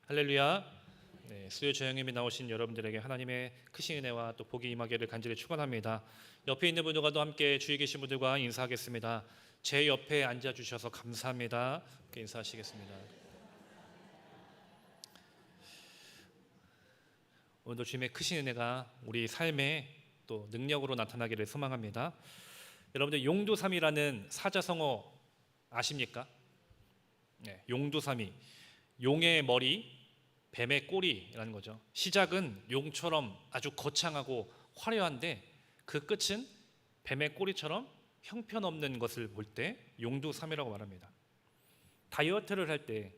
할렐루야. 수요 저녁임에 나오신 여러분들에게 하나님의 크신 은혜와 또 복이 임하기를 간절히 축원합니다. 옆에 있는 분들과도 함께 주위 계신 분들과 인사하겠습니다. 제 옆에 앉아 주셔서 감사합니다. 이렇게 인사하시겠습니다. 오늘도 주님의 크신 은혜가 우리 삶에 또 능력으로 나타나기를 소망합니다. 여러분들 용두삼이라는 사자성어 아십니까? 용두삼이, 용의 머리, 뱀의 꼬리라는 거죠. 시작은 용처럼 아주 거창하고 화려한데 그 끝은 뱀의 꼬리처럼 형편없는 것을 볼 때 용두삼이라고 말합니다. 다이어트를 할 때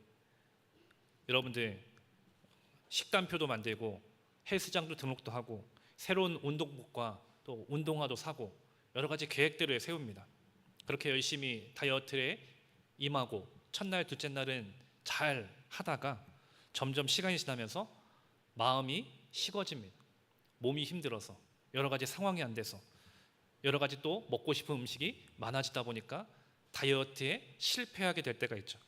여러분들 식단표도 만들고 헬스장도 등록도 하고 새로운 운동복과 또 운동화도 사고 여러 가지 계획들을 세웁니다. 그렇게 열심히 다이어트에 임하고 첫날, 둘째 날은 잘 하다가 점점 시간이 지나면서 마음이 식어집니다. 몸이 힘들어서 여러 가지 상황이 안 돼서 여러 가지 또 먹고 싶은 음식이 많아지다 보니까 다이어트에 실패하게 될 때가 있죠.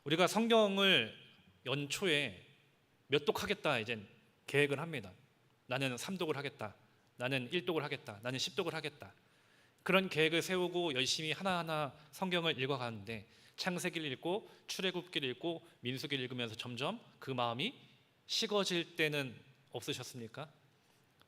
우리가 성경을 연초에 몇 독 하겠다 이제 계획을 합니다. 나는 3독을 하겠다. 나는 1독을 하겠다. 나는 10독을 하겠다. 그런 계획을 세우고 열심히 하나하나 성경을 읽어가는데 창세기를 읽고 출애굽기를 읽고 민수기를 읽으면서 점점 그 마음이 식어질 때는 없으셨습니까?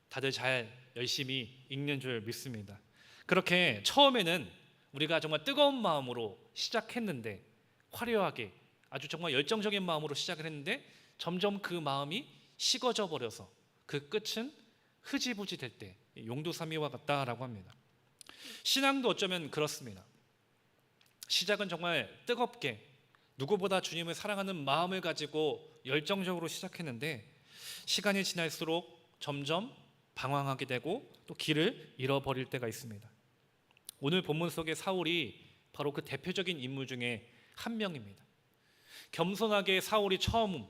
다들 잘 열심히 읽는 줄 믿습니다. 그렇게 처음에는 우리가 정말 뜨거운 마음으로 시작했는데 화려하게 아주 정말 열정적인 마음으로 시작을 했는데 점점 그 마음이 식어져 버려서 그 끝은 흐지부지 될 때 용두삼이와 같다라고 합니다. 신앙도 어쩌면 그렇습니다. 시작은 정말 뜨겁게 누구보다 주님을 사랑하는 마음을 가지고 열정적으로 시작했는데 시간이 지날수록 점점 방황하게 되고 또 길을 잃어버릴 때가 있습니다. 오늘 본문 속의 사울이 바로 그 대표적인 인물 중에 한 명입니다. 겸손하게 사울이 처음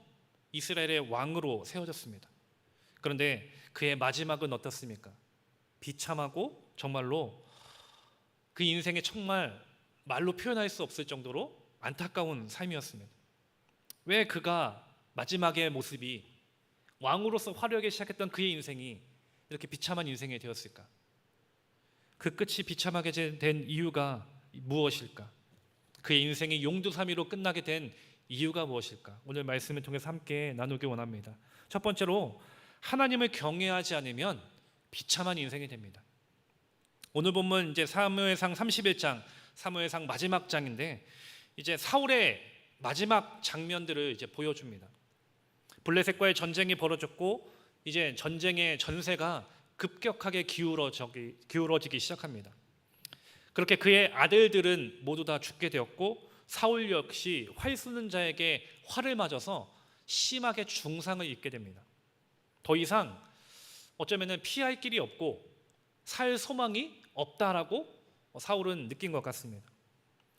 이스라엘의 왕으로 세워졌습니다. 그런데 그의 마지막은 어떻습니까? 비참하고 정말로 그 인생에 정말 말로 표현할 수 없을 정도로 안타까운 삶이었습니다. 왜 그가 마지막의 모습이 왕으로서 화려하게 시작했던 그의 인생이 이렇게 비참한 인생이 되었을까? 그 끝이 비참하게 된 이유가 무엇일까? 그의 인생이 용두사미로 끝나게 된 이유가 무엇일까? 오늘 말씀을 통해서 함께 나누기 원합니다. 첫 번째로 하나님을 경외하지 않으면 비참한 인생이 됩니다. 오늘 본문 이제 사무엘상 31장, 사무엘상 마지막 장인데 이제 사울의 마지막 장면들을 이제 보여줍니다. 블레셋과의 전쟁이 벌어졌고 이제 전쟁의 전세가 급격하게 기울어지기 시작합니다. 그렇게 그의 아들들은 모두 다 죽게 되었고 사울 역시 활 쏘는 자에게 활을 맞아서 심하게 중상을 입게 됩니다. 더 이상 어쩌면 피할 길이 없고 살 소망이 없다라고 사울은 느낀 것 같습니다.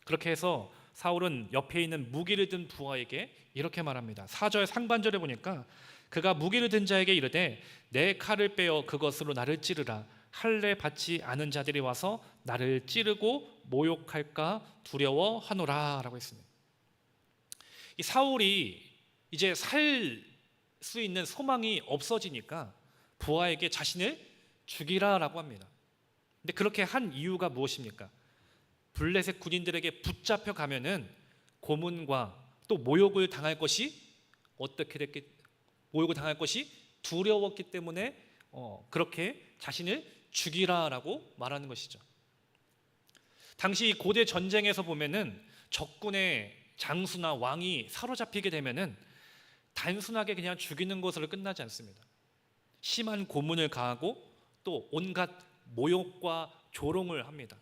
그렇게 해서 사울은 옆에 있는 무기를 든 부하에게 이렇게 말합니다. 4절 상반절에 보니까 그가 무기를 든 자에게 이르되 내 칼을 빼어 그것으로 나를 찌르라. 할례 받지 않은 자들이 와서 나를 찌르고 모욕할까 두려워하노라 라고 했습니다. 이 사울이 이제 살 수 있는 소망이 없어지니까 부하에게 자신을 죽이라 라고 합니다. 근데 그렇게 한 이유가 무엇입니까? 블레셋 군인들에게 붙잡혀 가면은 고문과 또 모욕을 당할 것이 모욕을 당할 것이 두려웠기 때문에 그렇게 자신을 죽이라라고 말하는 것이죠. 당시 고대 전쟁에서 보면은 적군의 장수나 왕이 사로잡히게 되면은 단순하게 그냥 죽이는 것으로 끝나지 않습니다. 심한 고문을 가하고 또 온갖 모욕과 조롱을 합니다.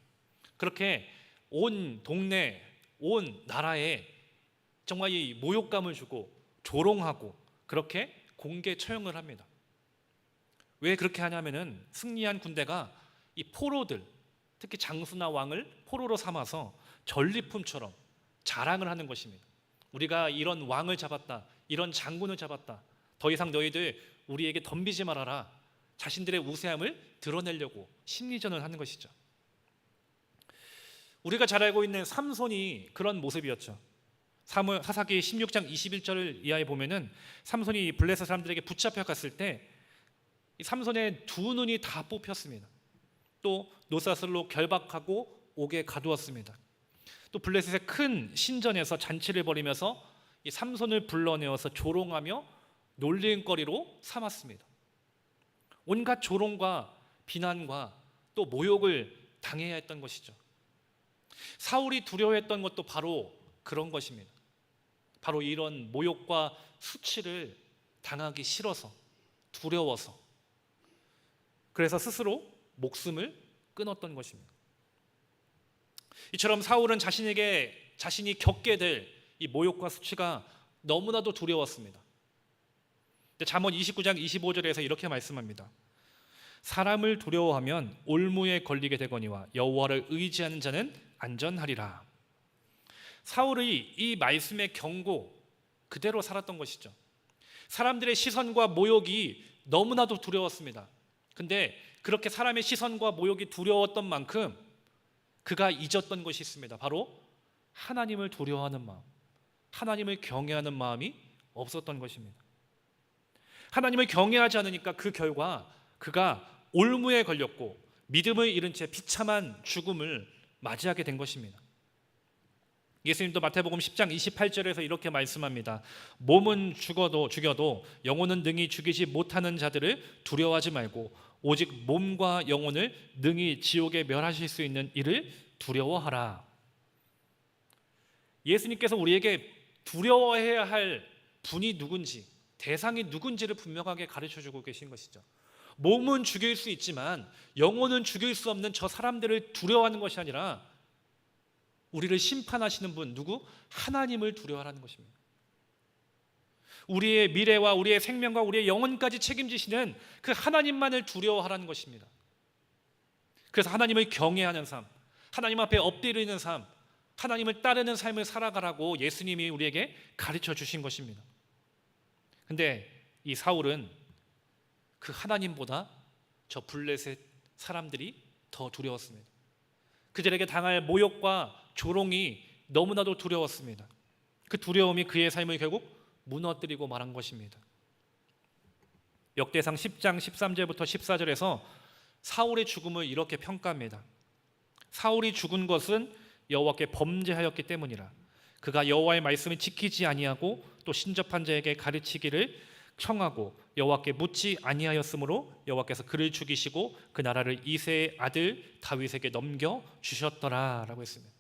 그렇게 온 동네, 온 나라에 정말 이 모욕감을 주고 조롱하고 그렇게 공개 처형을 합니다. 왜 그렇게 하냐면은 승리한 군대가 이 포로들, 특히 장수나 왕을 포로로 삼아서 전리품처럼 자랑을 하는 것입니다. 우리가 이런 왕을 잡았다, 이런 장군을 잡았다. 더 이상 너희들 우리에게 덤비지 말아라. 자신들의 우세함을 드러내려고 심리전을 하는 것이죠. 우리가 잘 알고 있는 삼손이 그런 모습이었죠. 사사기 16장 21절 이하에 보면은 삼손이 블레셋 사람들에게 붙잡혀 갔을 때 이 삼손의 두 눈이 다 뽑혔습니다. 또 노사슬로 결박하고 옥에 가두었습니다. 또 블레셋의 큰 신전에서 잔치를 벌이면서 이 삼손을 불러내어서 조롱하며 놀림거리로 삼았습니다. 온갖 조롱과 비난과 또 모욕을 당해야 했던 것이죠. 사울이 두려워했던 것도 바로 그런 것입니다. 바로 이런 모욕과 수치를 당하기 싫어서, 두려워서, 그래서 스스로 목숨을 끊었던 것입니다. 이처럼 사울은 자신이 겪게 될 이 모욕과 수치가 너무나도 두려웠습니다. 잠언 29장 25절에서 이렇게 말씀합니다. 사람을 두려워하면 올무에 걸리게 되거니와 여호와를 의지하는 자는 안전하리라. 사울의 이 말씀의 경고 그대로 살았던 것이죠. 사람들의 시선과 모욕이 너무나도 두려웠습니다. 근데 그렇게 사람의 시선과 모욕이 두려웠던 만큼 그가 잊었던 것이 있습니다. 바로 하나님을 두려워하는 마음, 하나님을 경외하는 마음이 없었던 것입니다. 하나님을 경외하지 않으니까 그 결과 그가 올무에 걸렸고 믿음을 잃은 채 비참한 죽음을 맞이하게 된 것입니다. 예수님도 마태복음 10장 28절에서 이렇게 말씀합니다. 몸은 죽여도 영혼은 능히 죽이지 못하는 자들을 두려워하지 말고 오직 몸과 영혼을 능히 지옥에 멸하실 수 있는 이를 두려워하라. 예수님께서 우리에게 두려워해야 할 분이 누군지, 대상이 누군지를 분명하게 가르쳐주고 계신 것이죠. 몸은 죽일 수 있지만 영혼은 죽일 수 없는 저 사람들을 두려워하는 것이 아니라 우리를 심판하시는 분, 누구? 하나님을 두려워하라는 것입니다. 우리의 미래와 우리의 생명과 우리의 영혼까지 책임지시는 그 하나님만을 두려워하라는 것입니다. 그래서 하나님을 경외하는 삶, 하나님 앞에 엎드리는 삶, 하나님을 따르는 삶을 살아가라고 예수님이 우리에게 가르쳐 주신 것입니다. 근데 이 사울은 그 하나님보다 저 블레셋 사람들이 더 두려웠습니다. 그들에게 당할 모욕과 조롱이 너무나도 두려웠습니다. 그 두려움이 그의 삶을 결국 무너뜨리고 말한 것입니다. 역대상 10장 13절부터 14절에서 사울의 죽음을 이렇게 평가합니다. 사울이 죽은 것은 여호와께 범죄하였기 때문이라. 그가 여호와의 말씀을 지키지 아니하고 또 신접한 자에게 가르치기를 청하고 여호와께 묻지 아니하였으므로 여호와께서 그를 죽이시고 그 나라를 이새의 아들 다윗에게 넘겨 주셨더라라고 했습니다.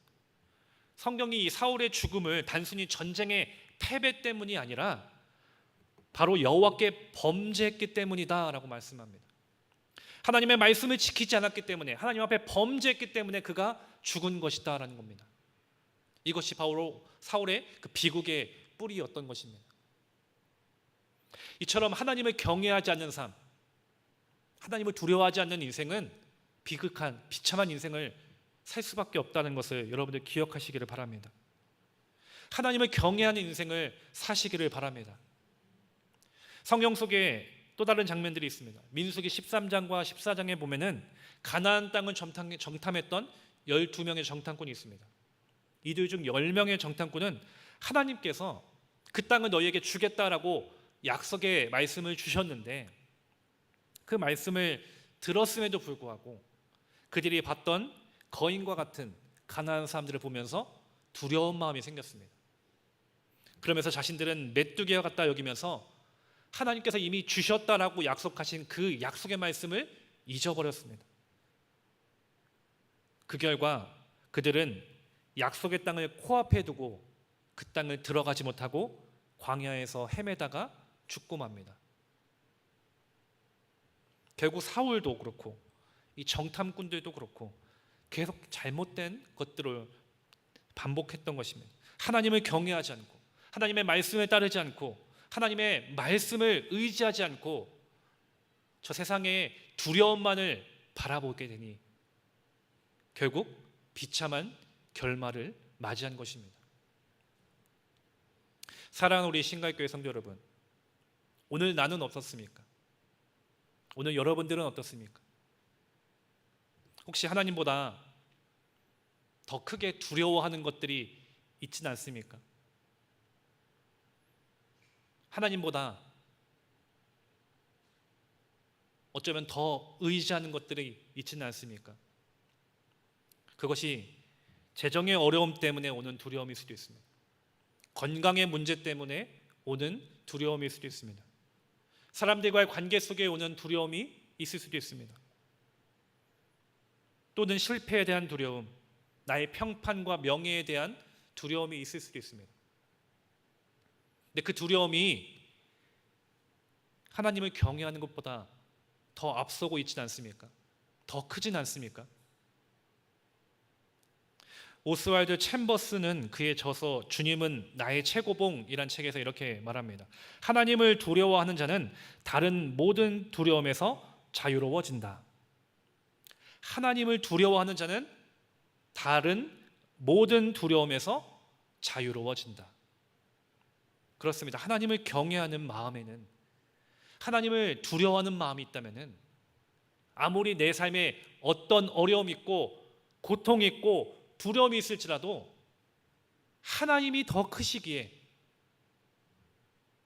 성경이 이 사울의 죽음을 단순히 전쟁의 패배 때문이 아니라 바로 여호와께 범죄했기 때문이다라고 말씀합니다. 하나님의 말씀을 지키지 않았기 때문에, 하나님 앞에 범죄했기 때문에 그가 죽은 것이다라는 겁니다. 이것이 바로 사울의 그 비극의 뿌리였던 것입니다. 이처럼 하나님을 경외하지 않는 삶, 하나님을 두려워하지 않는 인생은 비극한, 비참한 인생을 살 수밖에 없다는 것을 여러분들 기억하시기를 바랍니다. 하나님을 경외하는 인생을 사시기를 바랍니다. 성경 속에 또 다른 장면들이 있습니다. 민수기 13장과 14장에 보면은 가나안 땅을 정탐했던 12명의 정탐꾼이 있습니다. 이들 중 10명의 정탐꾼은 하나님께서 그 땅을 너희에게 주겠다라고 약속의 말씀을 주셨는데 그 말씀을 들었음에도 불구하고 그들이 봤던 거인과 같은 가나안 사람들을 보면서 두려운 마음이 생겼습니다. 그러면서 자신들은 메뚜기와 같다 여기면서 하나님께서 이미 주셨다라고 약속하신 그 약속의 말씀을 잊어버렸습니다. 그 결과 그들은 약속의 땅을 코앞에 두고 그 땅을 들어가지 못하고 광야에서 헤매다가 죽고 맙니다. 결국 사울도 그렇고 이 정탐꾼들도 그렇고 계속 잘못된 것들을 반복했던 것입니다. 하나님을 경외하지 않고 하나님의 말씀을 따르지 않고 하나님의 말씀을 의지하지 않고 저 세상의 두려움만을 바라보게 되니 결국 비참한 결말을 맞이한 것입니다. 사랑하는 우리 신갈교회 성도 여러분, 오늘 나는 어떻습니까? 오늘 여러분들은 어떻습니까? 혹시 하나님보다 더 크게 두려워하는 것들이 있지는 않습니까? 하나님보다 어쩌면 더 의지하는 것들이 있지는 않습니까? 그것이 재정의 어려움 때문에 오는 두려움일 수도 있습니다. 건강의 문제 때문에 오는 두려움일 수도 있습니다. 사람들과의 관계 속에 오는 두려움이 있을 수도 있습니다. 또는 실패에 대한 두려움, 나의 평판과 명예에 대한 두려움이 있을 수도 있습니다. 근데 그 두려움이 하나님을 경외하는 것보다 더 앞서고 있지는 않습니까? 더 크진 않습니까? 오스왈드 챔버스는 그의 저서 주님은 나의 최고봉이란 책에서 이렇게 말합니다. 하나님을 두려워하는 자는 다른 모든 두려움에서 자유로워진다. 하나님을 두려워하는 자는 다른 모든 두려움에서 자유로워진다. 그렇습니다. 하나님을 경외하는 마음에는, 하나님을 두려워하는 마음이 있다면은 아무리 내 삶에 어떤 어려움이 있고 고통이 있고 두려움이 있을지라도 하나님이 더 크시기에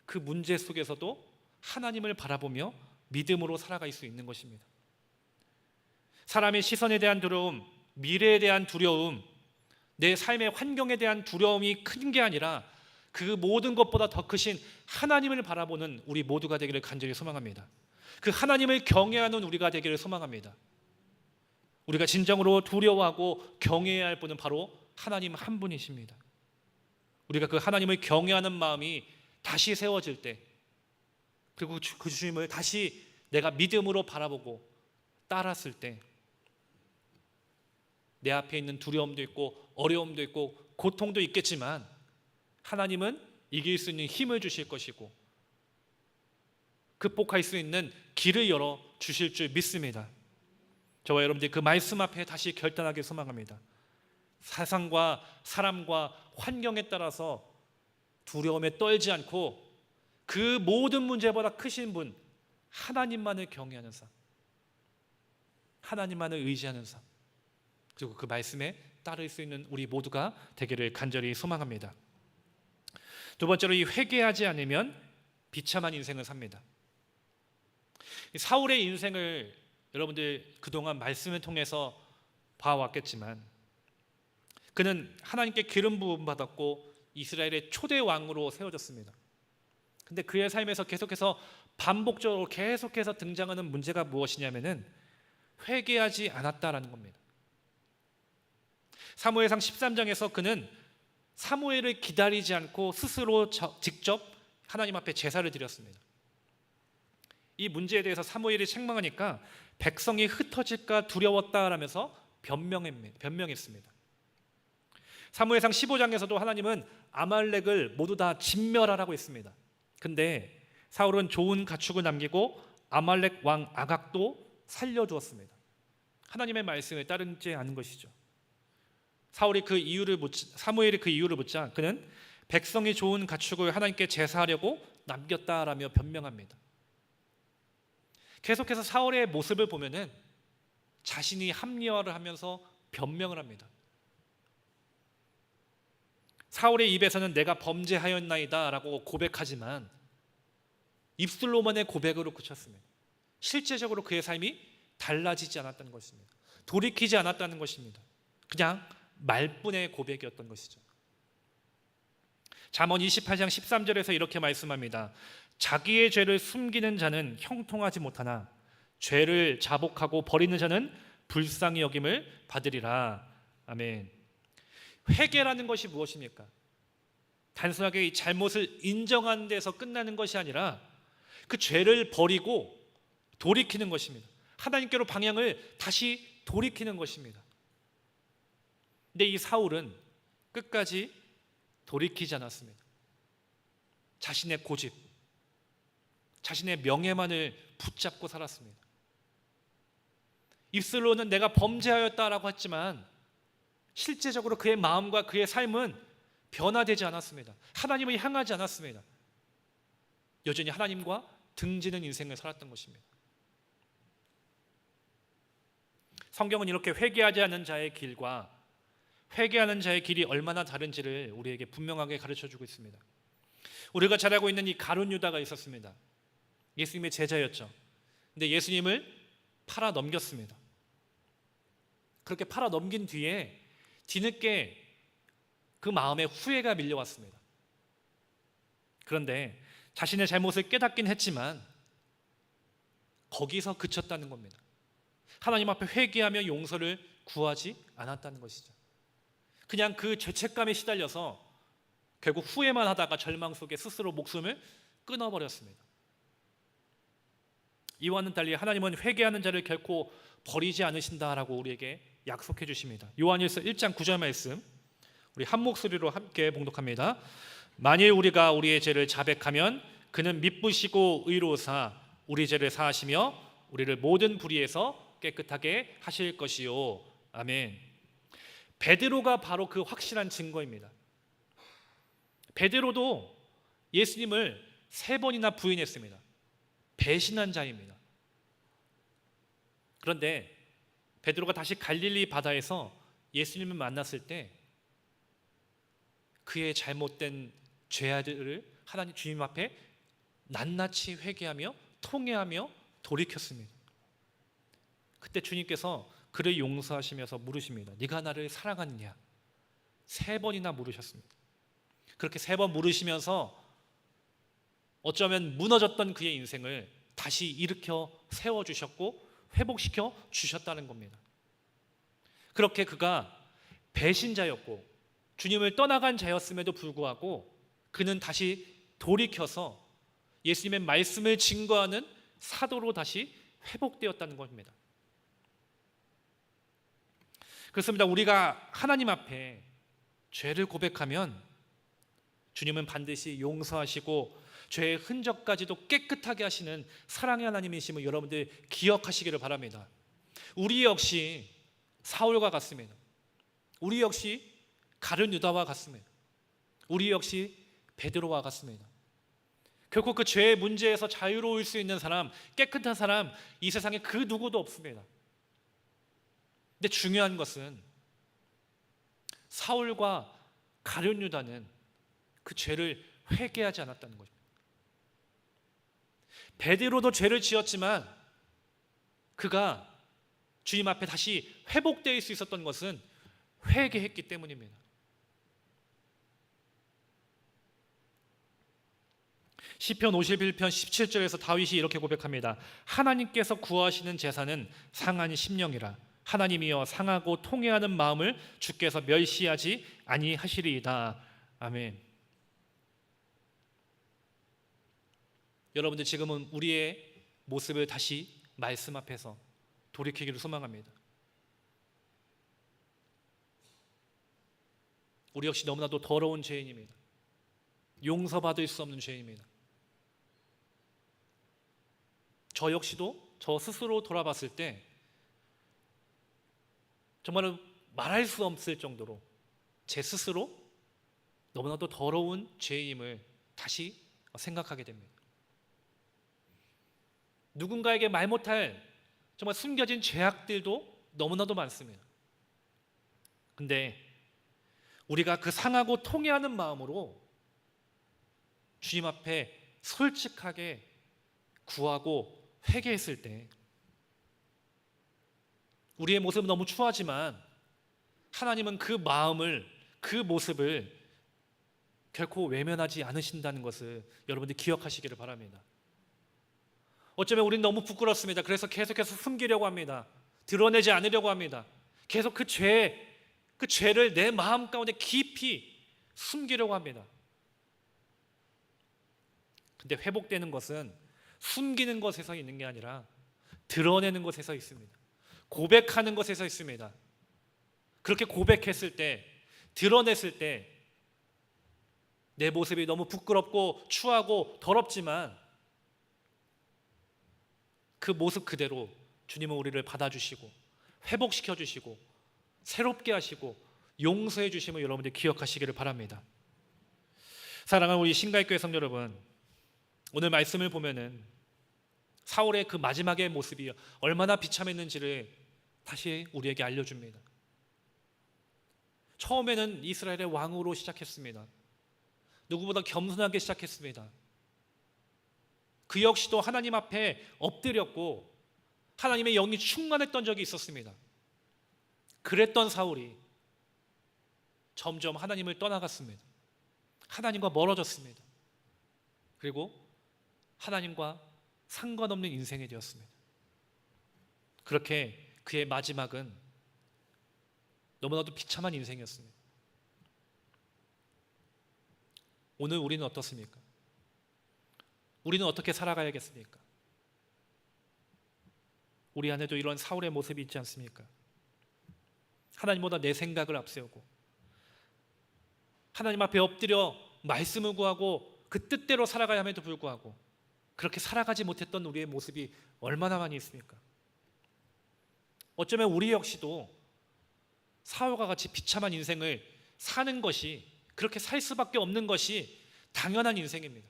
그 문제 속에서도 하나님을 바라보며 믿음으로 살아갈 수 있는 것입니다. 사람의 시선에 대한 두려움, 미래에 대한 두려움, 내 삶의 환경에 대한 두려움이 큰 게 아니라 그 모든 것보다 더 크신 하나님을 바라보는 우리 모두가 되기를 간절히 소망합니다. 그 하나님을 경외하는 우리가 되기를 소망합니다. 우리가 진정으로 두려워하고 경외해야 할 분은 바로 하나님 한 분이십니다. 우리가 그 하나님을 경외하는 마음이 다시 세워질 때, 그리고 그 주님을 다시 내가 믿음으로 바라보고 따랐을 때, 내 앞에 있는 두려움도 있고 어려움도 있고 고통도 있겠지만 하나님은 이길 수 있는 힘을 주실 것이고 극복할 수 있는 길을 열어 주실 줄 믿습니다. 저와 여러분들이 그 말씀 앞에 다시 결단하길 소망합니다. 세상과 사람과 환경에 따라서 두려움에 떨지 않고 그 모든 문제보다 크신 분 하나님만을 경외하는 삶, 하나님만을 의지하는 삶, 그리고 그 말씀에 따를 수 있는 우리 모두가 되기를 간절히 소망합니다. 두 번째로, 이 회개하지 않으면 비참한 인생을 삽니다. 사울의 인생을 여러분들 그동안 말씀을 통해서 봐왔겠지만 그는 하나님께 기름 부음 받았고 이스라엘의 초대 왕으로 세워졌습니다. 근데 그의 삶에서 계속해서 반복적으로 계속해서 등장하는 문제가 무엇이냐면은 회개하지 않았다라는 겁니다. 사무엘상 13장에서 그는 사무엘을 기다리지 않고 스스로 직접 하나님 앞에 제사를 드렸습니다. 이 문제에 대해서 사무엘이 책망하니까 백성이 흩어질까 두려웠다라면서 변명했습니다. 사무엘상 15장에서도 하나님은 아말렉을 모두 다 진멸하라고 했습니다. 근데 사울은 좋은 가축을 남기고 아말렉 왕 아각도 살려주었습니다. 하나님의 말씀에 따르지 않은 것이죠. 사무엘이 그 이유를 묻자 그는 백성이 좋은 가축을 하나님께 제사하려고 남겼다라며 변명합니다. 계속해서 사울의 모습을 보면은 자신이 합리화를 하면서 변명을 합니다. 사울의 입에서는 내가 범죄하였나이다 라고 고백하지만 입술로만의 고백으로 그쳤습니다. 실제적으로 그의 삶이 달라지지 않았다는 것입니다. 돌이키지 않았다는 것입니다. 그냥 말뿐의 고백이었던 것이죠. 잠언 28장 13절에서 이렇게 말씀합니다. 자기의 죄를 숨기는 자는 형통하지 못하나 죄를 자복하고 버리는 자는 불쌍히 여김을 받으리라. 아멘. 회개라는 것이 무엇입니까? 단순하게 이 잘못을 인정하는 데서 끝나는 것이 아니라 그 죄를 버리고 돌이키는 것입니다. 하나님께로 방향을 다시 돌이키는 것입니다. 근데 이 사울은 끝까지 돌이키지 않았습니다. 자신의 고집, 자신의 명예만을 붙잡고 살았습니다. 입술로는 내가 범죄하였다라고 했지만 실제적으로 그의 마음과 그의 삶은 변화되지 않았습니다. 하나님을 향하지 않았습니다. 여전히 하나님과 등지는 인생을 살았던 것입니다. 성경은 이렇게 회개하지 않는 자의 길과 회개하는 자의 길이 얼마나 다른지를 우리에게 분명하게 가르쳐주고 있습니다. 우리가 잘 알고 있는 이 가룟 유다가 있었습니다. 예수님의 제자였죠. 근데 예수님을 팔아 넘겼습니다. 그렇게 팔아 넘긴 뒤에 뒤늦게 그 마음에 후회가 밀려왔습니다. 그런데 자신의 잘못을 깨닫긴 했지만 거기서 그쳤다는 겁니다. 하나님 앞에 회개하며 용서를 구하지 않았다는 것이죠. 그냥 그 죄책감에 시달려서 결국 후회만 하다가 절망 속에 스스로 목숨을 끊어버렸습니다. 이와는 달리 하나님은 회개하는 자를 결코 버리지 않으신다라고 우리에게 약속해 주십니다. 요한일서 1장 9절 말씀 우리 한 목소리로 함께 봉독합니다. 만일 우리가 우리의 죄를 자백하면 그는 미쁘시고 의로우사 우리 죄를 사하시며 우리를 모든 불의에서 깨끗하게 하실 것이요. 아멘. 베드로가 바로 그 확실한 증거입니다. 베드로도 예수님을 3번이나 부인했습니다. 배신한 자입니다. 그런데 베드로가 다시 갈릴리 바다에서 예수님을 만났을 때 그의 잘못된 죄들을 하나님 주님 앞에 낱낱이 회개하며 통회하며 돌이켰습니다. 그때 주님께서 그를 용서하시면서 물으십니다. 네가 나를 사랑하느냐? 3번이나 물으셨습니다. 그렇게 3번 물으시면서 어쩌면 무너졌던 그의 인생을 다시 일으켜 세워주셨고 회복시켜 주셨다는 겁니다. 그렇게 그가 배신자였고 주님을 떠나간 자였음에도 불구하고 그는 다시 돌이켜서 예수님의 말씀을 증거하는 사도로 다시 회복되었다는 겁니다. 그렇습니다. 우리가 하나님 앞에 죄를 고백하면 주님은 반드시 용서하시고 죄의 흔적까지도 깨끗하게 하시는 사랑의 하나님이심을 여러분들 기억하시기를 바랍니다. 우리 역시 사울과 같습니다. 우리 역시 가룟 유다와 같습니다. 우리 역시 베드로와 같습니다. 결코 그 죄의 문제에서 자유로울 수 있는 사람, 깨끗한 사람 이 세상에 그 누구도 없습니다. 근데 중요한 것은 사울과 가룟 유다는 그 죄를 회개하지 않았다는 것입니다. 베드로도 죄를 지었지만 그가 주님 앞에 다시 회복될 수 있었던 것은 회개했기 때문입니다. 시편 51편 17절에서 다윗이 이렇게 고백합니다. 하나님께서 구하시는 제사는 상한 심령이라 하나님이여 상하고 통회하는 마음을 주께서 멸시하지 아니하시리이다. 아멘. 여러분들 지금은 우리의 모습을 다시 말씀 앞에서 돌이키기를 소망합니다. 우리 역시 너무나도 더러운 죄인입니다. 용서받을 수 없는 죄인입니다. 저 역시도 저 스스로 돌아봤을 때 정말 말할 수 없을 정도로 제 스스로 너무나도 더러운 죄임을 다시 생각하게 됩니다. 누군가에게 말 못할 정말 숨겨진 죄악들도 너무나도 많습니다. 근데 우리가 그 상하고 통회하는 마음으로 주님 앞에 솔직하게 구하고 회개했을 때 우리의 모습은 너무 추하지만 하나님은 그 마음을, 그 모습을 결코 외면하지 않으신다는 것을 여러분들 기억하시기를 바랍니다. 어쩌면 우리는 너무 부끄럽습니다. 그래서 계속해서 숨기려고 합니다. 드러내지 않으려고 합니다. 계속 그 죄를 내 마음 가운데 깊이 숨기려고 합니다. 근데 회복되는 것은 숨기는 것에서 있는 게 아니라 드러내는 것에서 있습니다. 고백하는 것에서 있습니다. 그렇게 고백했을 때, 드러냈을 때 내 모습이 너무 부끄럽고 추하고 더럽지만 그 모습 그대로 주님은 우리를 받아주시고 회복시켜 주시고 새롭게 하시고 용서해 주심을 여러분들 기억하시기를 바랍니다. 사랑하는 우리 신갈교회 성도 여러분, 오늘 말씀을 보면은 사울의 그 마지막의 모습이 얼마나 비참했는지를 다시 우리에게 알려줍니다. 처음에는 이스라엘의 왕으로 시작했습니다. 누구보다 겸손하게 시작했습니다. 그 역시도 하나님 앞에 엎드렸고 하나님의 영이 충만했던 적이 있었습니다. 그랬던 사울이 점점 하나님을 떠나갔습니다. 하나님과 멀어졌습니다. 그리고 하나님과 상관없는 인생이 되었습니다. 그렇게 그의 마지막은 너무나도 비참한 인생이었습니다. 오늘 우리는 어떻습니까? 우리는 어떻게 살아가야겠습니까? 우리 안에도 이런 사울의 모습이 있지 않습니까? 하나님보다 내 생각을 앞세우고 하나님 앞에 엎드려 말씀을 구하고 그 뜻대로 살아가야 함에도 불구하고 그렇게 살아가지 못했던 우리의 모습이 얼마나 많이 있습니까? 어쩌면 우리 역시도 사울과 같이 비참한 인생을 사는 것이, 그렇게 살 수밖에 없는 것이 당연한 인생입니다.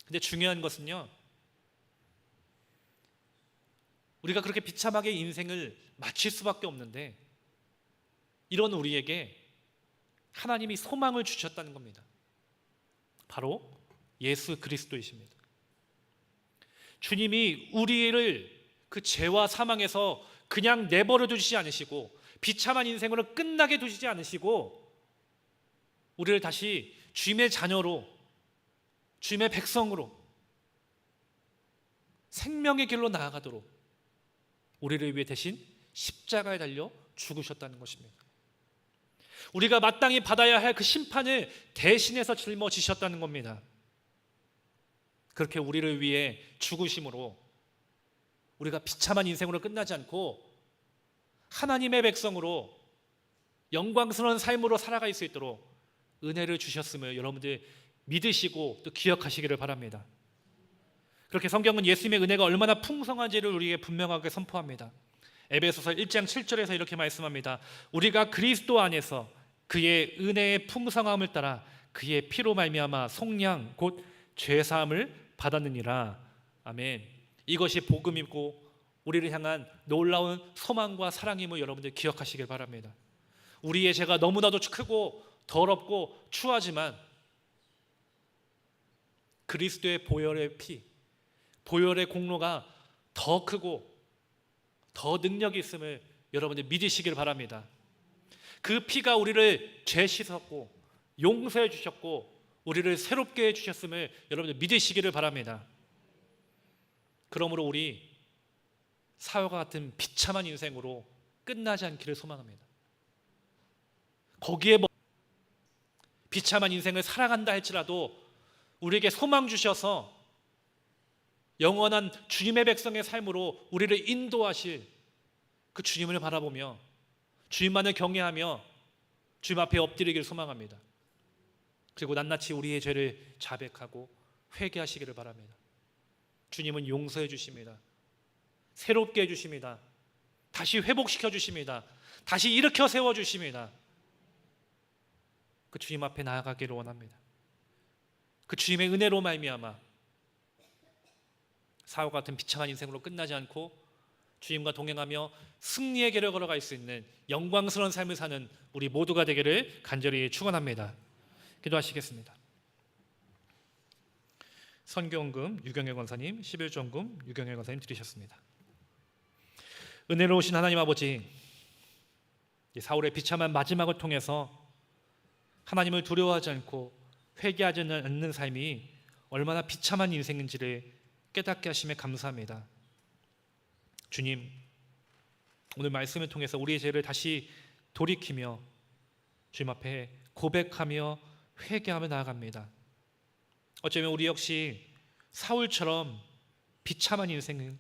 근데 중요한 것은요, 우리가 그렇게 비참하게 인생을 마칠 수밖에 없는데 이런 우리에게 하나님이 소망을 주셨다는 겁니다. 바로 예수 그리스도이십니다. 주님이 우리를 그 죄와 사망에서 그냥 내버려 두시지 않으시고 비참한 인생으로 끝나게 두시지 않으시고 우리를 다시 주님의 자녀로, 주님의 백성으로 생명의 길로 나아가도록 우리를 위해 대신 십자가에 달려 죽으셨다는 것입니다. 우리가 마땅히 받아야 할 그 심판을 대신해서 짊어지셨다는 겁니다. 그렇게 우리를 위해 죽으심으로 우리가 비참한 인생으로 끝나지 않고 하나님의 백성으로 영광스러운 삶으로 살아갈 수 있도록 은혜를 주셨음을 여러분들 믿으시고 또 기억하시기를 바랍니다. 그렇게 성경은 예수님의 은혜가 얼마나 풍성한지를 우리에게 분명하게 선포합니다. 에베소서 1장 7절에서 이렇게 말씀합니다. 우리가 그리스도 안에서 그의 은혜의 풍성함을 따라 그의 피로 말미암아 속량 곧 죄사함을 받았느니라. 아멘. 이것이 복음이고 우리를 향한 놀라운 소망과 사랑임을 여러분들 기억하시길 바랍니다. 우리의 죄가 너무나도 크고 더럽고 추하지만 그리스도의 보혈의 피, 보혈의 공로가 더 크고 더 능력이 있음을 여러분들 믿으시길 바랍니다. 그 피가 우리를 죄 씻었고 용서해 주셨고 우리를 새롭게 해주셨음을 여러분들 믿으시기를 바랍니다. 그러므로 우리 사울과 같은 비참한 인생으로 끝나지 않기를 소망합니다. 거기에 비참한 인생을 살아간다 할지라도 우리에게 소망 주셔서 영원한 주님의 백성의 삶으로 우리를 인도하실 그 주님을 바라보며 주님만을 경외하며 주님 앞에 엎드리기를 소망합니다. 그리고 낱낱이 우리의 죄를 자백하고 회개하시기를 바랍니다. 주님은 용서해 주십니다. 새롭게 해주십니다. 다시 회복시켜 주십니다. 다시 일으켜 세워 주십니다. 그 주님 앞에 나아가기를 원합니다. 그 주님의 은혜로 말미암아 사울과 같은 비참한 인생으로 끝나지 않고 주님과 동행하며 승리의 길을 걸어갈 수 있는 영광스러운 삶을 사는 우리 모두가 되기를 간절히 축원합니다. 기도하시겠습니다. 선교원금 유경일 권사님, 11조원금 유경일 권사님 드리셨습니다. 은혜로우신 하나님 아버지, 사울의 비참한 마지막을 통해서 하나님을 두려워하지 않고 회개하지 않는 삶이 얼마나 비참한 인생인지를 깨닫게 하심에 감사합니다. 주님, 오늘 말씀을 통해서 우리의 죄를 다시 돌이키며 주님 앞에 고백하며 회개하며 나아갑니다. 어쩌면 우리 역시 사울처럼 비참한 인생은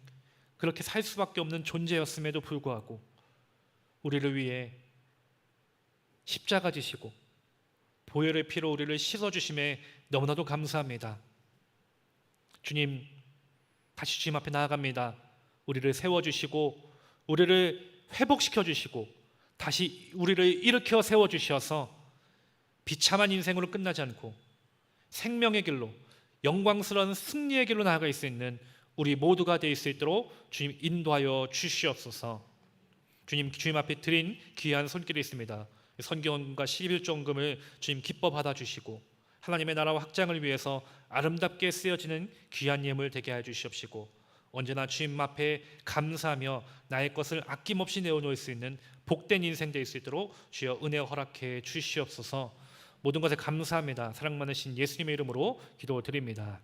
그렇게 살 수밖에 없는 존재였음에도 불구하고 우리를 위해 십자가 지시고 보혈의 피로 우리를 씻어주심에 너무나도 감사합니다. 주님, 다시 주님 앞에 나아갑니다. 우리를 세워주시고 우리를 회복시켜주시고 다시 우리를 일으켜 세워주셔서 비참한 인생으로 끝나지 않고 생명의 길로 영광스러운 승리의 길로 나아갈 수 있는 우리 모두가 될 수 있도록 주님 인도하여 주시옵소서. 주님 앞에 드린 귀한 손길이 있습니다. 선교원과 11조원금을 주님 기뻐 받아주시고 하나님의 나라와 확장을 위해서 아름답게 쓰여지는 귀한 예물 되게 하여 주시옵시고 언제나 주님 앞에 감사하며 나의 것을 아낌없이 내어놓을 수 있는 복된 인생 될 수 있도록 주여 은혜 허락해 주시옵소서. 모든 것에 감사합니다. 사랑 많으신 예수님의 이름으로 기도드립니다.